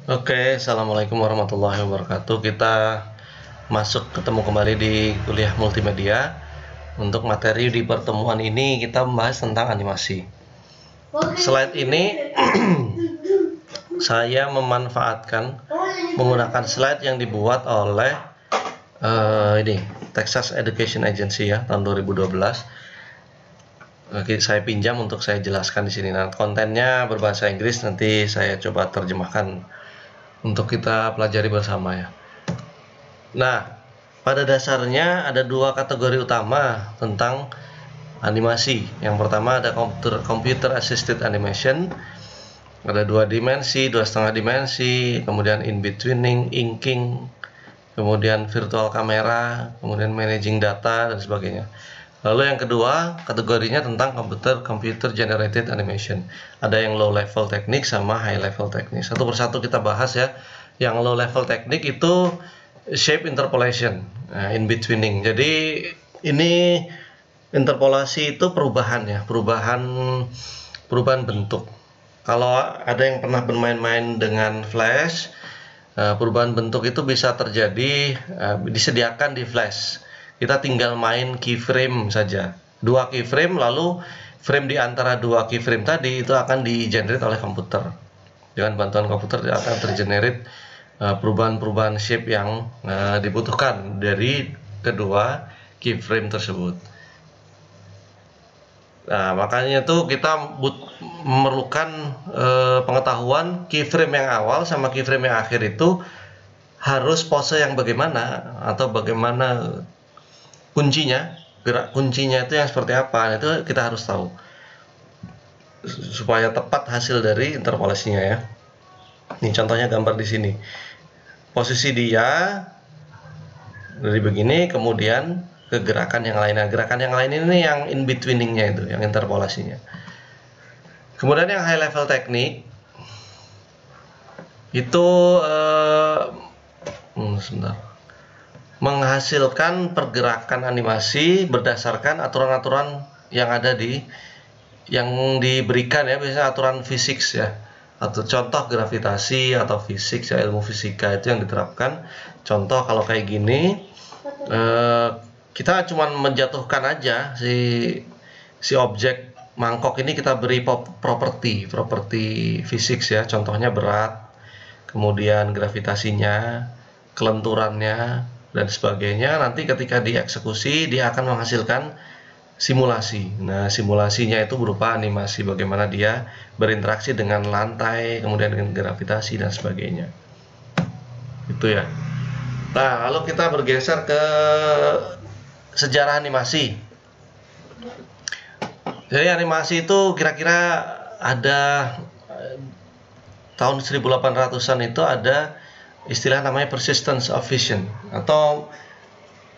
Oke, assalamualaikum warahmatullahi wabarakatuh. Kita ketemu kembali di kuliah multimedia. Untuk materi di pertemuan ini kita membahas tentang animasi. Slide ini saya memanfaatkan menggunakan slide yang dibuat oleh ini Texas Education Agency ya, tahun 2012. Oke, saya pinjam untuk saya jelaskan di sini. Nah, kontennya berbahasa Inggris, nanti saya coba terjemahkan untuk kita pelajari bersama ya. Nah, pada dasarnya ada dua kategori utama tentang animasi. Yang pertama ada computer assisted animation, ada 2 dimensi, 2,5 dimensi, kemudian in betweening, inking, kemudian virtual camera, kemudian managing data dan sebagainya. Lalu yang kedua kategorinya tentang computer generated animation. Ada yang low level teknik sama high level teknik. Satu persatu kita bahas ya. Yang low level teknik itu shape interpolation, in betweening. Jadi ini interpolasi itu perubahan ya, perubahan bentuk. Kalau ada yang pernah bermain-main dengan Flash, perubahan bentuk itu bisa terjadi, disediakan di Flash. Kita tinggal main keyframe saja, 2 keyframe, lalu frame di antara 2 keyframe tadi itu akan di-generate oleh komputer. Dengan bantuan komputer akan tergenerate perubahan-perubahan shape yang dibutuhkan dari kedua keyframe tersebut. Nah, makanya tuh kita memerlukan pengetahuan keyframe yang awal sama keyframe yang akhir itu harus pose yang bagaimana, atau bagaimana kuncinya, gerak kuncinya itu yang seperti apa, itu kita harus tahu supaya tepat hasil dari interpolasinya ya. Ini contohnya gambar di sini. Posisi dia dari begini, kemudian ke gerakan yang lainnya. Gerakan yang lain ini yang in betweeningnya itu, yang interpolasinya. Kemudian yang high level teknik itu menghasilkan pergerakan animasi berdasarkan aturan-aturan yang ada yang diberikan ya, biasanya aturan fisik ya, atau contoh gravitasi atau fisik ya, ilmu fisika itu yang diterapkan. Contoh kalau kayak gini, kita cuma menjatuhkan aja si objek mangkok ini, kita beri properti fisik ya, contohnya berat, kemudian gravitasinya, kelenturannya dan sebagainya. Nanti ketika dieksekusi dia akan menghasilkan simulasi. Nah, simulasinya itu berupa animasi, bagaimana dia berinteraksi dengan lantai, kemudian dengan gravitasi dan sebagainya. Itu ya. Nah, lalu kita bergeser ke sejarah animasi. Jadi animasi itu kira-kira ada tahun 1800-an itu ada istilah namanya persistence of vision, atau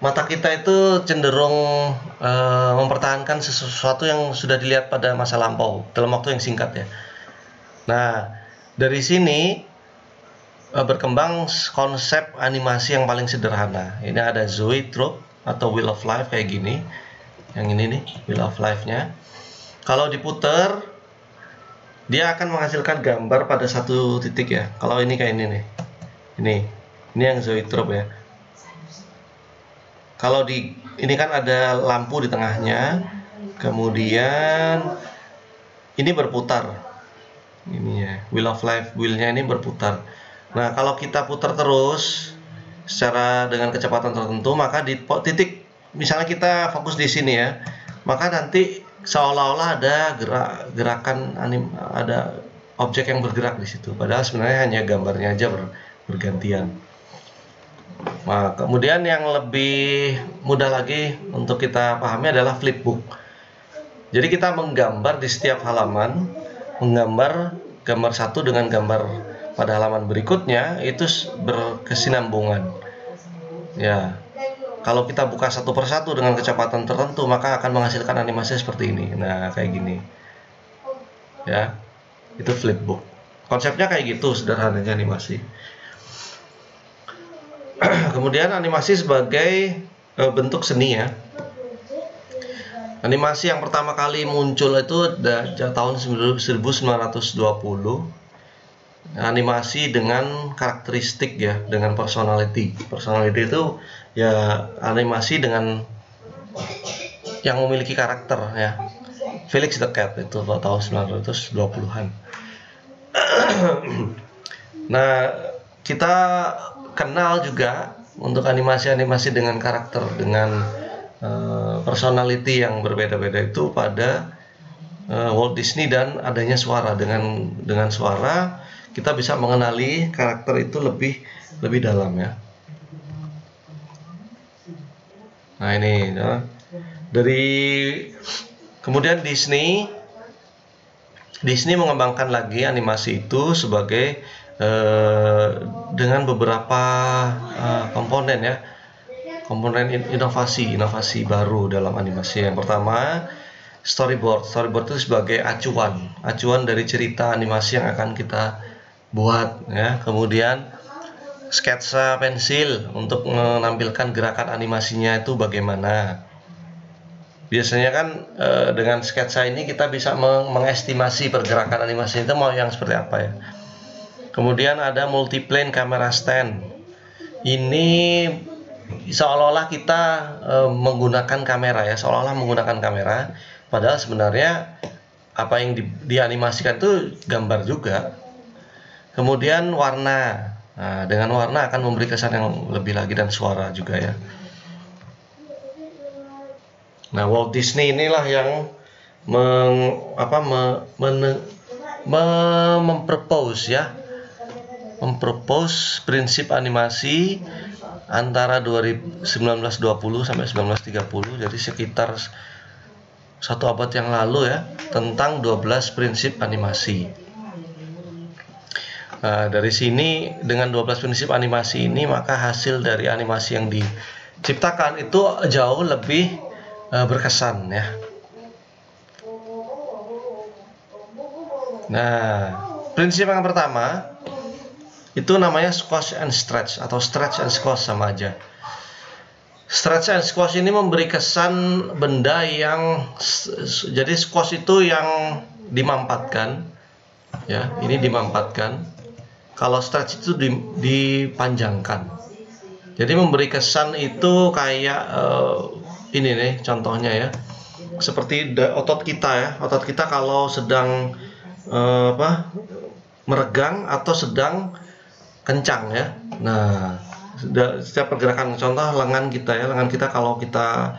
mata kita itu cenderung mempertahankan sesuatu yang sudah dilihat pada masa lampau dalam waktu yang singkat ya. Nah, dari sini berkembang konsep animasi yang paling sederhana. Ini ada zoetrope atau wheel of life kayak gini. Yang ini nih, wheel of life-nya. Kalau diputar, dia akan menghasilkan gambar pada satu titik ya. Kalau ini kayak ini nih. Ini yang zoetrope ya. Kalau ini kan ada lampu di tengahnya, kemudian ini berputar. Ini ya, wheel of life, wheelnya ini berputar. Nah, kalau kita putar terus secara dengan kecepatan tertentu, maka di titik, misalnya kita fokus di sini ya, maka nanti seolah-olah ada gerakan ada objek yang bergerak di situ. Padahal sebenarnya hanya gambarnya aja bergantian. Nah, kemudian yang lebih mudah lagi untuk kita pahami adalah flipbook. Jadi kita menggambar di setiap halaman, menggambar gambar satu dengan gambar pada halaman berikutnya, itu berkesinambungan. Ya, kalau kita buka satu persatu dengan kecepatan tertentu, maka akan menghasilkan animasi seperti ini. Nah, kayak gini. Ya, itu flipbook. Konsepnya kayak gitu sederhananya animasi. Kemudian animasi sebagai bentuk seni ya. Animasi yang pertama kali muncul itu tahun 1920 animasi dengan karakteristik ya, dengan personality. Personality itu ya animasi dengan yang memiliki karakter ya. Felix the Cat itu tahun 1920-an. Nah, kita kenal juga untuk animasi-animasi dengan karakter, dengan personality yang berbeda-beda itu pada Walt Disney, dan adanya suara. Dengan suara kita bisa mengenali karakter itu lebih dalam ya. Nah ini ya. Dari kemudian Disney mengembangkan lagi animasi itu sebagai dengan beberapa komponen ya, komponen inovasi baru dalam animasi. Yang pertama, storyboard itu sebagai acuan dari cerita animasi yang akan kita buat ya. Kemudian sketsa pensil untuk menampilkan gerakan animasinya itu bagaimana. Biasanya kan dengan sketsa ini kita bisa mengestimasi pergerakan animasi itu mau yang seperti apa ya. Kemudian ada multiplane camera stand. Ini seolah-olah kita menggunakan kamera ya, padahal sebenarnya apa yang dianimasikan itu gambar juga. Kemudian warna. Nah, dengan warna akan memberi kesan yang lebih lagi, dan suara juga ya. Nah, Walt Disney inilah yang mempropose prinsip animasi antara 1920 sampai 1930, jadi sekitar satu abad yang lalu ya, tentang 12 prinsip animasi. Nah, dari sini dengan 12 prinsip animasi ini, maka hasil dari animasi yang diciptakan itu jauh lebih berkesan ya. Nah, prinsip yang pertama itu namanya squash and stretch, atau stretch and squash sama aja. Stretch and squash ini memberi kesan benda yang, jadi squash itu yang dimampatkan ya, ini dimampatkan. Kalau stretch itu dipanjangkan. Jadi memberi kesan itu kayak ini nih contohnya ya, seperti otot kita ya. Otot kita kalau sedang meregang atau sedang kencang ya. Nah, setiap pergerakan, contoh lengan kita ya, lengan kita kalau kita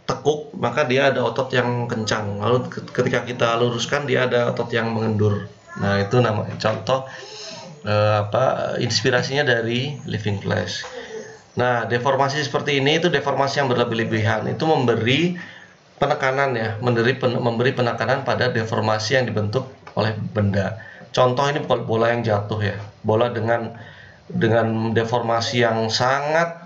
tekuk maka dia ada otot yang kencang. Lalu ketika kita luruskan dia ada otot yang mengendur. Nah, itu namanya contoh inspirasinya dari Living Flash. Nah, deformasi seperti ini itu deformasi yang berlebih-lebihan, itu memberi penekanan ya, memberi penekanan pada deformasi yang dibentuk oleh benda. Contoh ini bola yang jatuh ya, bola dengan deformasi yang sangat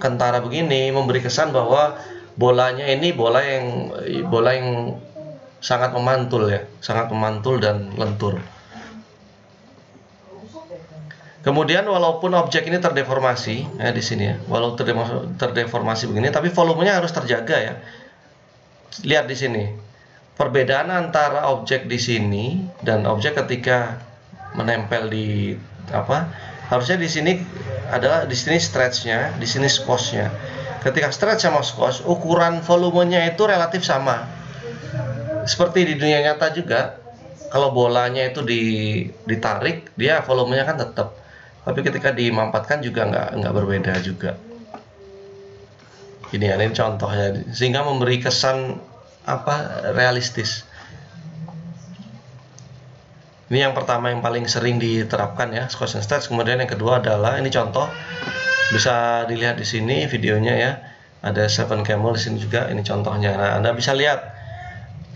kentara begini memberi kesan bahwa bolanya ini bola yang sangat memantul ya, sangat memantul dan lentur. Kemudian walaupun objek ini terdeformasi ya, di sini ya, walau terdeformasi begini, tapi volumenya harus terjaga ya. Lihat di sini perbedaan antara objek di sini dan objek ketika menempel di harusnya di sini adalah, di sini stretchnya, di sini squashnya. Ketika stretch sama squash, ukuran volumenya itu relatif sama. Seperti di dunia nyata juga, kalau bolanya itu ditarik, dia volumenya kan tetap. Tapi ketika dimampatkan juga nggak berbeda juga. Ini contohnya, sehingga memberi kesan realistis. Ini yang pertama yang paling sering diterapkan ya, squash and stretch. Kemudian yang kedua adalah ini contoh, bisa dilihat di sini videonya ya. Ada Seven Camel di sini juga, ini contohnya. Nah, Anda bisa lihat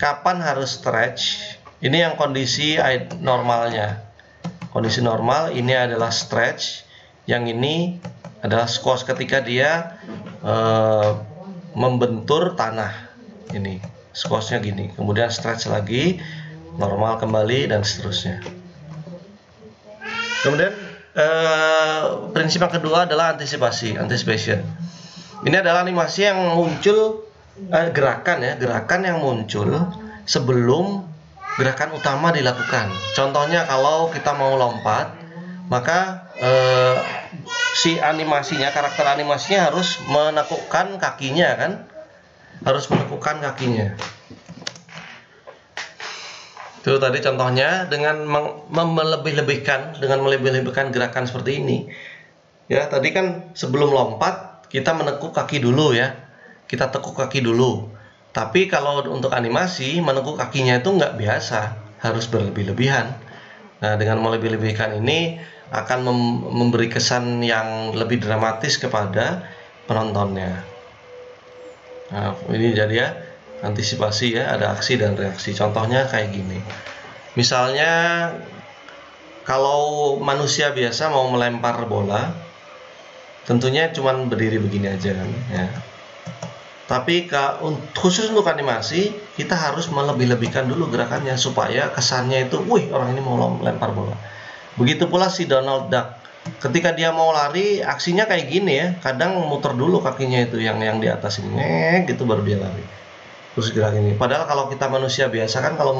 kapan harus stretch. Ini yang kondisi normalnya. Kondisi normal ini adalah stretch, yang ini adalah squash ketika dia membentur tanah. Ini squashnya gini, kemudian stretch lagi, normal kembali, dan seterusnya. Kemudian prinsip yang kedua adalah anticipation. Ini adalah animasi yang muncul, gerakan yang muncul sebelum gerakan utama dilakukan. Contohnya kalau kita mau lompat, maka si animasinya, karakter animasinya harus menekukkan kakinya kan, harus menekukkan kakinya. Itu tadi contohnya dengan melebih-lebihkan, gerakan seperti ini. Ya, tadi kan sebelum lompat kita menekuk kaki dulu ya. Kita tekuk kaki dulu. Tapi kalau untuk animasi, menekuk kakinya itu nggak biasa, harus berlebih-lebihan. Nah, dengan melebih-lebihkan ini akan memberi kesan yang lebih dramatis kepada penontonnya. Nah, ini jadi ya, antisipasi ya, ada aksi dan reaksi. Contohnya kayak gini. Misalnya kalau manusia biasa mau melempar bola, tentunya cuman berdiri begini aja kan ya. Tapi khusus untuk animasi, kita harus melebih-lebihkan dulu gerakannya supaya kesannya itu, wih, orang ini mau melempar bola. Begitu pula si Donald Duck. Ketika dia mau lari, aksinya kayak gini ya. Kadang muter dulu kakinya itu yang di atas ini, gitu baru dia lari. Terus gerak ini. Padahal kalau kita manusia biasa kan kalau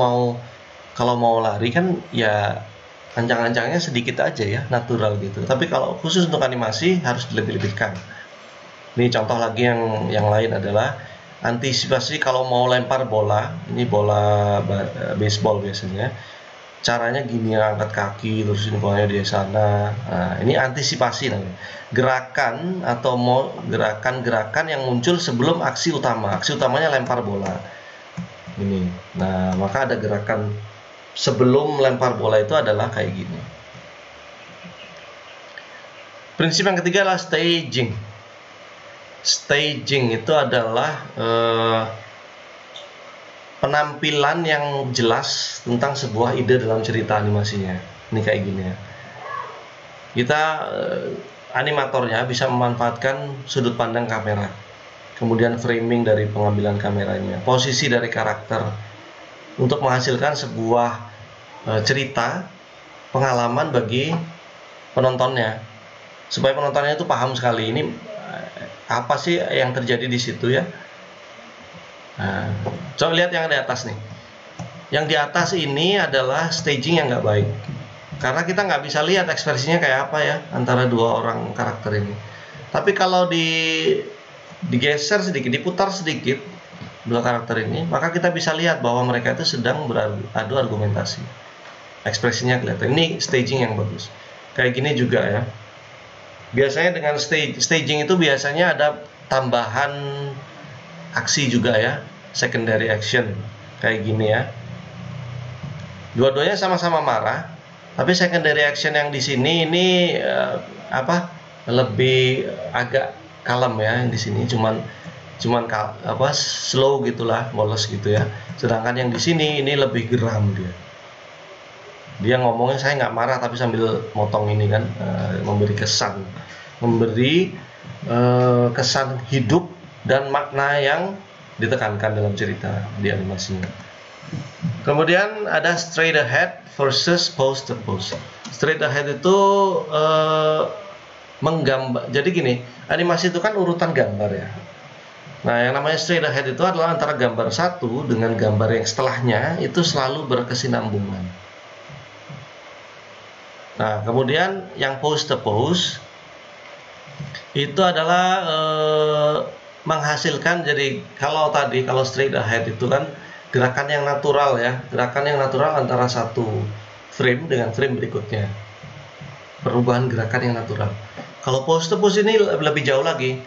mau lari kan ya ancang-ancangnya sedikit aja ya, natural gitu. Tapi kalau khusus untuk animasi harus dilebih-lebihkan. Ini contoh lagi yang lain adalah antisipasi kalau mau lempar bola. Ini bola baseball biasanya. Caranya gini, angkat kaki terus ini bolanya di sana. Nah, ini antisipasi namanya. Gerakan atau mau gerakan-gerakan yang muncul sebelum aksi utama. Aksi utamanya lempar bola. Ini. Nah, maka ada gerakan sebelum lempar bola itu adalah kayak gini. Prinsip yang ketiga adalah staging. Staging itu adalah penampilan yang jelas tentang sebuah ide dalam cerita animasinya. Ini kayak gini ya. Kita animatornya bisa memanfaatkan sudut pandang kamera, kemudian framing dari pengambilan kameranya, posisi dari karakter untuk menghasilkan sebuah cerita, pengalaman bagi penontonnya, supaya penontonnya itu paham sekali ini apa sih yang terjadi di situ ya. Nah, coba lihat yang di atas nih. Yang di atas ini adalah staging yang nggak baik, karena kita nggak bisa lihat ekspresinya kayak apa ya antara dua orang karakter ini. Tapi kalau digeser sedikit, diputar sedikit dua karakter ini, maka kita bisa lihat bahwa mereka itu sedang beradu argumentasi. Ekspresinya kelihatan. Ini staging yang bagus. Kayak gini juga ya. Biasanya dengan staging itu biasanya ada tambahan aksi juga ya, secondary action kayak gini ya. Dua-duanya sama-sama marah, tapi secondary action yang di sini ini lebih agak kalem ya. Yang di sini cuman slow gitulah, moles gitu ya. Sedangkan yang di sini ini lebih geram dia. Dia ngomongnya saya nggak marah tapi sambil motong ini kan, memberi kesan hidup dan makna yang ditekankan dalam cerita di animasinya. Kemudian ada straight ahead versus pose to pose. Straight ahead itu menggambar. Jadi gini, animasi itu kan urutan gambar ya. Nah, yang namanya straight ahead itu adalah antara gambar satu dengan gambar yang setelahnya itu selalu berkesinambungan. Nah, kemudian yang pose to pose itu adalah menghasilkan, jadi kalau straight ahead itu kan gerakan yang natural ya, gerakan yang natural antara satu frame dengan frame berikutnya, perubahan gerakan yang natural. Kalau pose to pose ini lebih jauh lagi.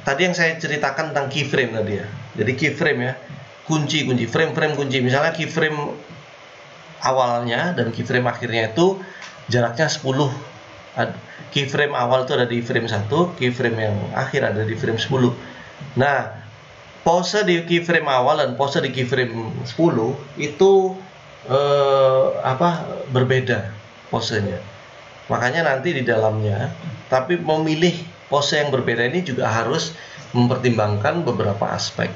Tadi yang saya ceritakan tentang keyframe tadi ya, jadi keyframe ya, kunci frame kunci. Misalnya keyframe awalnya dan keyframe akhirnya itu jaraknya 10. Keyframe awal itu ada di frame 1, keyframe yang akhir ada di frame 10. Nah, pose di keyframe awal dan pose di keyframe 10 itu berbeda posenya. Makanya nanti di dalamnya, tapi memilih pose yang berbeda ini juga harus mempertimbangkan beberapa aspek.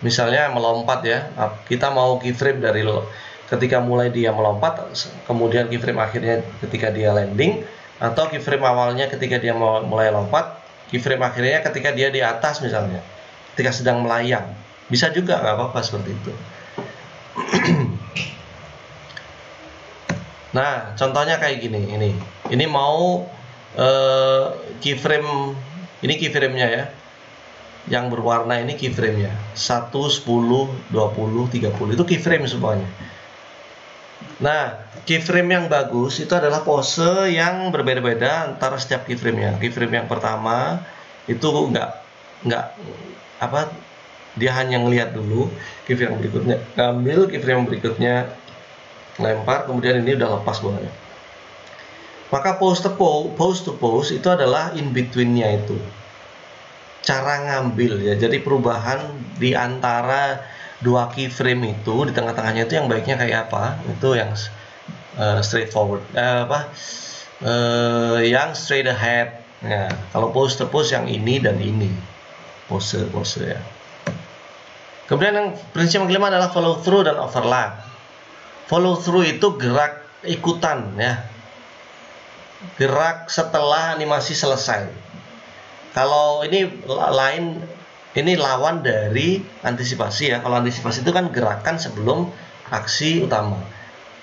Misalnya melompat ya, kita mau keyframe dari ketika mulai dia melompat, kemudian keyframe akhirnya ketika dia landing, atau keyframe awalnya ketika dia mulai lompat, keyframe akhirnya ketika dia di atas misalnya, ketika sedang melayang. Bisa juga, nggak apa-apa seperti itu. Nah, contohnya kayak gini, ini mau keyframe, ini keyframe-nya ya. Yang berwarna ini keyframe-nya. 1, 10, 20, 30 itu keyframe semuanya. Nah, keyframe yang bagus itu adalah pose yang berbeda-beda antara setiap keyframe-nya. Keyframe yang pertama itu nggak apa, dia hanya ngelihat dulu. Keyframe yang berikutnya ambil, keyframe yang berikutnya lempar, kemudian ini udah lepas bolanya. Maka pose to pose itu adalah in between-nya itu. Cara ngambil ya. Jadi perubahan di antara dua keyframe itu, di tengah-tengahnya itu yang baiknya kayak apa? Itu yang straightforward. Yang straight ahead. Nah, kalau pose to pose yang ini dan ini. Pose ya. Kemudian yang prinsip yang kelima adalah follow through dan overlap. Follow through itu gerak ikutan ya. Gerak setelah animasi selesai. Kalau ini lawan dari antisipasi ya. Kalau antisipasi itu kan gerakan sebelum aksi utama.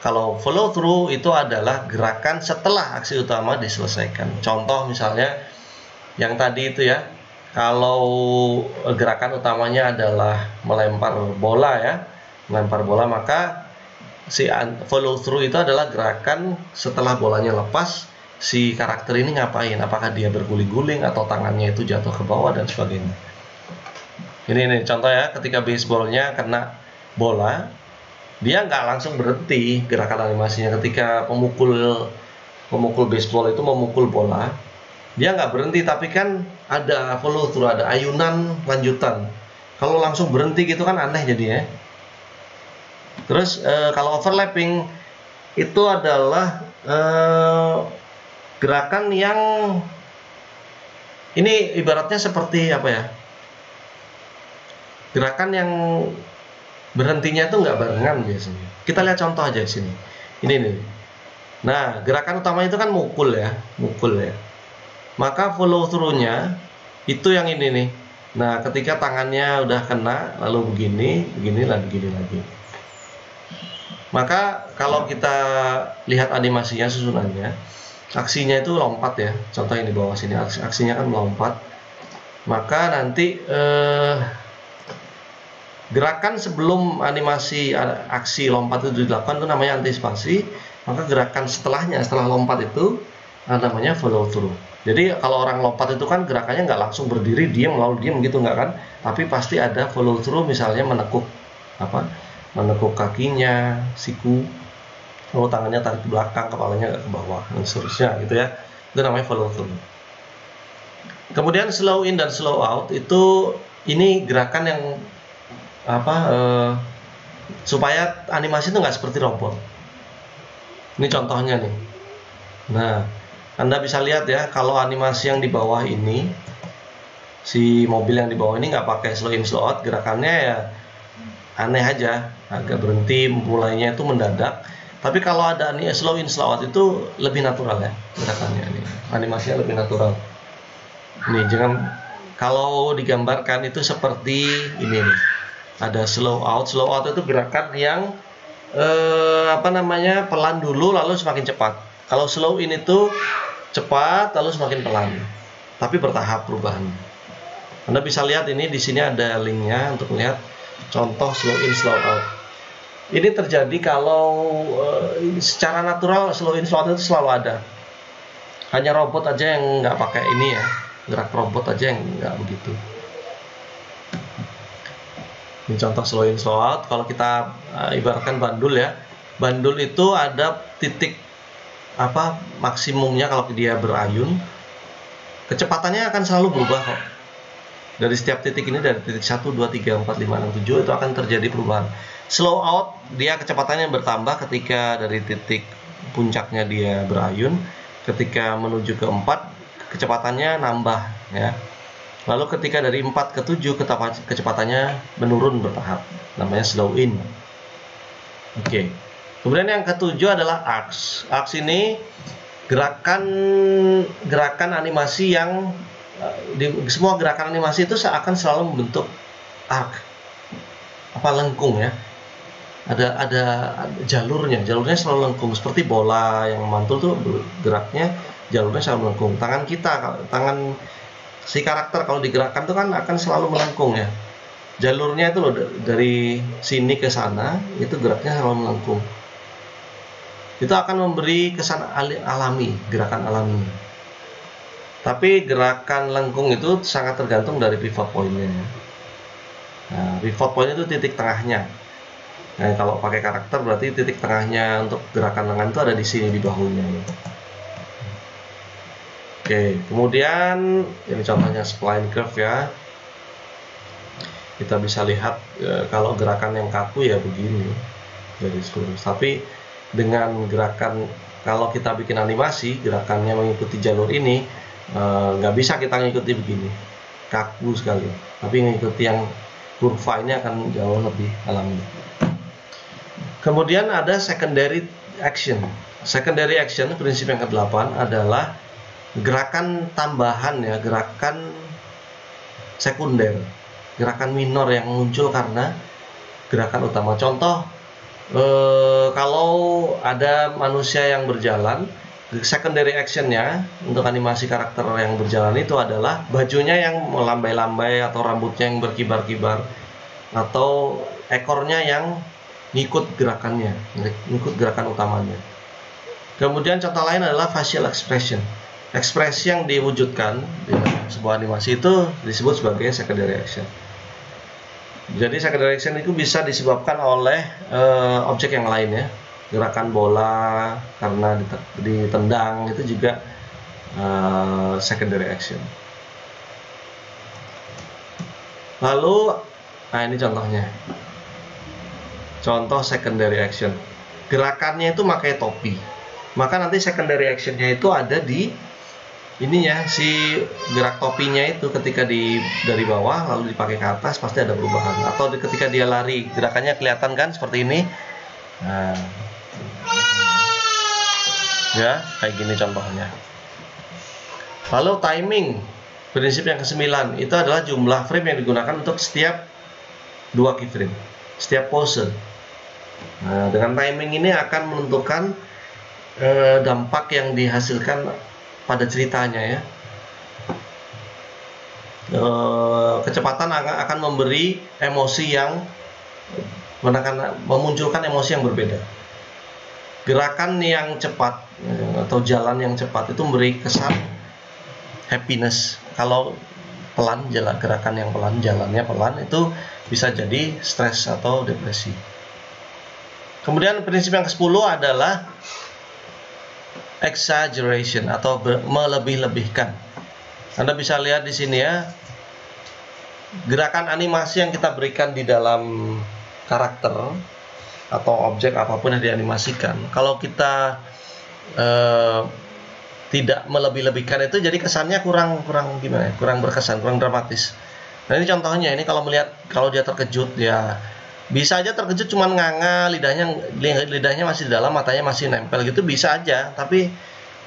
Kalau follow through itu adalah gerakan setelah aksi utama diselesaikan. Contoh misalnya yang tadi itu ya. Kalau gerakan utamanya adalah melempar bola ya. Melempar bola, maka si follow through itu adalah gerakan setelah bolanya lepas, si karakter ini ngapain, apakah dia berguling-guling atau tangannya itu jatuh ke bawah dan sebagainya. Ini contoh ya, ketika baseballnya kena bola, dia nggak langsung berhenti gerakan animasinya. Ketika pemukul baseball itu memukul bola, dia nggak berhenti, tapi kan ada follow through, ada ayunan lanjutan. Kalau langsung berhenti gitu kan aneh jadinya. Terus kalau overlapping itu adalah gerakan yang ini ibaratnya seperti apa ya? Gerakan yang berhentinya itu nggak barengan biasanya. Kita lihat contoh aja di sini. Ini nih. Nah, gerakan utama itu kan mukul ya. Maka follow through-nya itu yang ini nih. Nah, ketika tangannya udah kena, lalu begini, lalu begini lagi. Maka kalau kita lihat animasinya, susunannya, aksinya itu lompat ya. Contoh yang di bawah sini, aksinya kan melompat. Maka nanti gerakan sebelum animasi aksi lompat itu dilakukan itu namanya antisipasi. Maka gerakan setelahnya, setelah lompat itu namanya follow through. Jadi kalau orang lompat itu kan gerakannya nggak langsung berdiri, diam lalu diam gitu, nggak kan? Tapi pasti ada follow through, misalnya menekuk kakinya, siku, lalu tangannya tarik ke belakang, kepalanya ke bawah, dan seterusnya gitu ya. Itu namanya follow through. Kemudian slow in dan slow out itu ini gerakan yang supaya animasi itu nggak seperti robot. Ini contohnya nih. Nah, Anda bisa lihat ya, kalau animasi yang di bawah ini, si mobil yang di bawah ini nggak pakai slow in slow out, gerakannya ya aneh aja, agak berhenti, mulainya itu mendadak. Tapi kalau ada nih slow in slow out itu lebih natural ya gerakannya, ini animasinya lebih natural. Nih jangan, kalau digambarkan itu seperti ini nih, ada slow out itu gerakan yang pelan dulu lalu semakin cepat. Kalau slow in itu cepat lalu semakin pelan, tapi bertahap perubahan. Anda bisa lihat ini di sini ada linknya untuk melihat contoh slow in slow out. Ini terjadi kalau secara natural slow in slow out itu selalu ada. Hanya robot aja yang nggak pakai ini ya, gerak robot aja yang nggak begitu. Ini contoh slow in slow out. Kalau kita ibaratkan bandul ya, bandul itu ada titik maksimumnya kalau dia berayun, kecepatannya akan selalu berubah kok. Dari setiap titik ini, dari titik 1, 2, 3, 4, 5, 6, 7 itu akan terjadi perubahan. Slow out dia kecepatannya bertambah ketika dari titik puncaknya dia berayun, ketika menuju ke 4 kecepatannya nambah ya. Lalu ketika dari 4 ke 7 kecepatannya menurun bertahap, namanya slow in. Oke. Kemudian yang ketujuh adalah arcs. Arcs ini gerakan animasi yang semua gerakan animasi itu akan selalu membentuk arc, lengkung ya. ada jalurnya selalu lengkung, seperti bola yang mantul tuh geraknya jalurnya selalu melengkung. Tangan si karakter kalau digerakkan tuh kan akan selalu melengkung ya. Jalurnya itu loh, dari sini ke sana itu geraknya selalu melengkung. Itu akan memberi kesan alami, gerakan alami. Tapi gerakan lengkung itu sangat tergantung dari pivot point-nya. Nah, pivot point itu titik tengahnya. Nah, kalau pakai karakter berarti titik tengahnya untuk gerakan lengan itu ada di sini, di bahunya. Oke, kemudian ini contohnya spline curve ya. Kita bisa lihat kalau gerakan yang kaku ya begini dari seluruh. Tapi dengan gerakan, kalau kita bikin animasi gerakannya mengikuti jalur ini, nggak bisa kita mengikuti begini, kaku sekali. Tapi mengikuti yang kurva ini akan jauh lebih alami. Kemudian ada secondary action. Secondary action, prinsip yang ke-8 adalah gerakan tambahan ya, gerakan sekunder, gerakan minor yang muncul karena gerakan utama. Contoh, kalau ada manusia yang berjalan, secondary actionnya untuk animasi karakter yang berjalan itu adalah bajunya yang melambai-lambai, atau rambutnya yang berkibar-kibar, atau ekornya yang ngikut gerakannya, ngikut gerakan utamanya. Kemudian contoh lain adalah facial expression. Ekspresi yang diwujudkan di sebuah animasi itu disebut sebagai secondary action. Jadi secondary action itu bisa disebabkan oleh objek yang lain ya. Gerakan bola karena ditendang itu juga secondary action. Lalu, nah ini contohnya. Contoh secondary action. Gerakannya itu pakai topi. Maka nanti secondary actionnya itu ada di ininya, si gerak topinya itu ketika dari bawah lalu dipakai ke atas pasti ada perubahan. Atau ketika dia lari, gerakannya kelihatan kan seperti ini. Nah, ya kayak gini contohnya. Lalu timing, prinsip yang ke-9 itu adalah jumlah frame yang digunakan untuk setiap 2 keyframe, setiap pose. Nah, dengan timing ini akan menentukan dampak yang dihasilkan pada ceritanya ya. Kecepatan akan memberi emosi yang memunculkan emosi yang berbeda. Gerakan yang cepat atau jalan yang cepat itu memberi kesan happiness. Kalau pelan, gerakan yang pelan, jalannya pelan, itu bisa jadi stres atau depresi. Kemudian prinsip yang ke-10 adalah exaggeration atau melebih-lebihkan. Anda bisa lihat di sini ya, gerakan animasi yang kita berikan di dalam karakter atau objek apapun yang dianimasikan, kalau kita tidak melebih-lebihkan itu jadi kesannya kurang gimana ya? Kurang berkesan, kurang dramatis. Nah ini contohnya, ini kalau dia terkejut ya bisa aja terkejut cuman nganga, lidahnya masih di dalam, matanya masih nempel gitu, bisa aja, tapi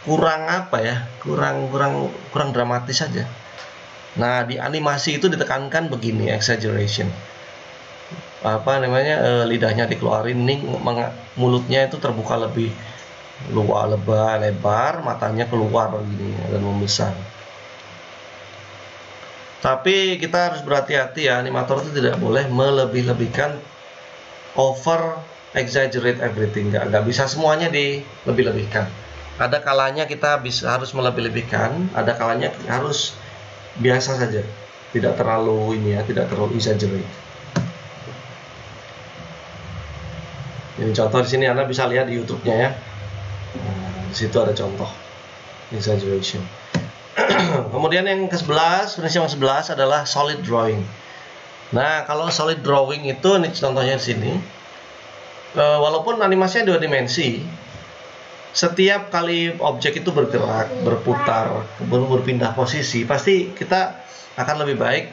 kurang apa ya, kurang dramatis aja. Nah di animasi itu ditekankan begini, exaggeration, lidahnya dikeluarin, nih mulutnya itu terbuka lebih lebar, matanya keluar gini dan membesar. Tapi kita harus berhati-hati ya, animator itu tidak boleh melebih-lebihkan, over exaggerate everything. Nggak bisa semuanya dilebih-lebihkan. Ada kalanya kita harus melebih-lebihkan, ada kalanya harus biasa saja, tidak terlalu tidak terlalu exaggerate. Ini contoh di sini Anda bisa lihat di YouTube-nya ya. Nah, di situ ada contoh exaggeration. Kemudian yang ke-11, prinsip yang ke-11 adalah solid drawing. Nah, kalau solid drawing itu, ini contohnya di sini. Walaupun animasinya 2 dimensi, setiap kali objek itu bergerak, berputar, berpindah posisi, pasti kita akan lebih baik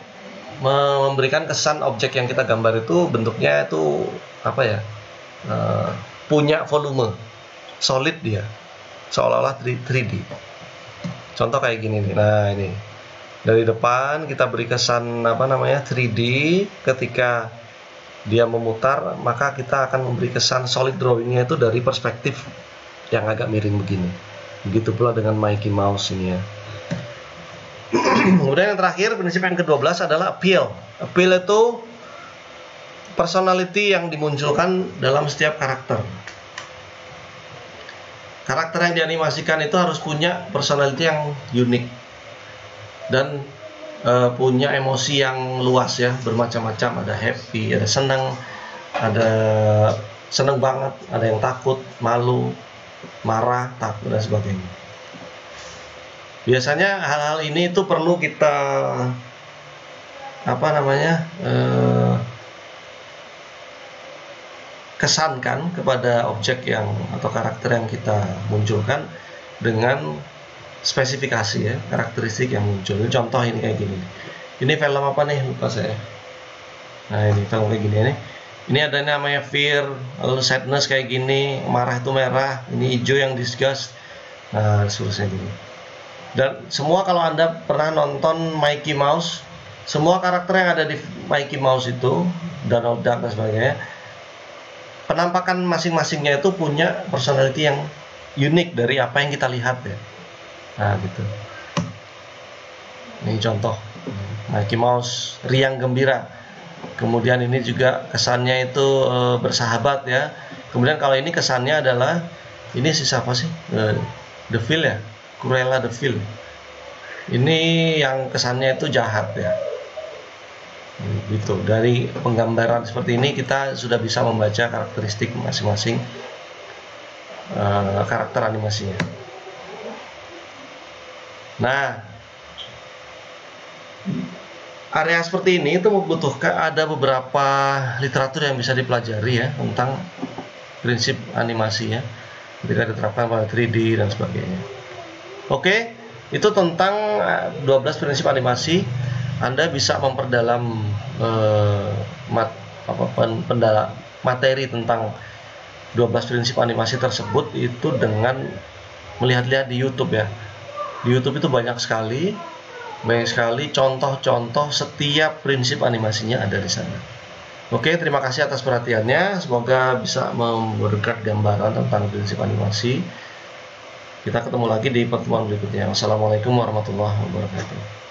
memberikan kesan objek yang kita gambar itu bentuknya itu punya volume, solid dia, seolah-olah 3D. Contoh kayak gini nih. Nah, ini dari depan kita beri kesan 3D ketika dia memutar, maka kita akan memberi kesan solid drawingnya itu dari perspektif yang agak miring begini. Begitu pula dengan Mickey Mouse ini ya. Kemudian yang terakhir, prinsip yang ke-12 adalah appeal. Appeal itu personality yang dimunculkan dalam setiap karakter. Karakter yang dianimasikan itu harus punya personality yang unik dan punya emosi yang luas ya, bermacam-macam. Ada happy, ada senang, ada senang banget, ada yang takut, malu, marah, takut dan sebagainya. Biasanya hal-hal ini itu perlu kita kesankan kepada objek yang atau karakter yang kita munculkan dengan spesifikasi ya, karakteristik yang muncul. Ini contoh ini kayak gini. Ini film apa nih? Lupa saya. Nah, ini film kayak gini nih. Ini ada namanya fear, lalu sadness kayak gini, marah itu merah, ini hijau yang disgust. Nah, seterusnya gini. Dan semua kalau Anda pernah nonton Mickey Mouse, semua karakter yang ada di Mickey Mouse itu, Donald Duck dan sebagainya, penampakan masing-masingnya itu punya personality yang unik dari apa yang kita lihat ya. Nah gitu. Ini contoh Mickey Mouse riang gembira. Kemudian ini juga kesannya itu bersahabat ya. Kemudian kalau ini kesannya adalah ini siapa sih? The Vil ya, Cruella de Vil. Ini yang kesannya itu jahat ya. Gitu. Dari penggambaran seperti ini kita sudah bisa membaca karakteristik masing-masing karakter animasinya. Nah, area seperti ini itu membutuhkan ada beberapa literatur yang bisa dipelajari ya tentang prinsip animasi ya, ketika diterapkan pada 3D dan sebagainya. Oke, itu tentang 12 prinsip animasi. Anda bisa memperdalam materi tentang 12 prinsip animasi tersebut itu dengan melihat-lihat di YouTube ya. Di YouTube itu banyak sekali contoh-contoh setiap prinsip animasinya ada di sana. Oke, terima kasih atas perhatiannya. Semoga bisa memberikan gambaran tentang prinsip animasi. Kita ketemu lagi di pertemuan berikutnya. Wassalamualaikum warahmatullahi wabarakatuh.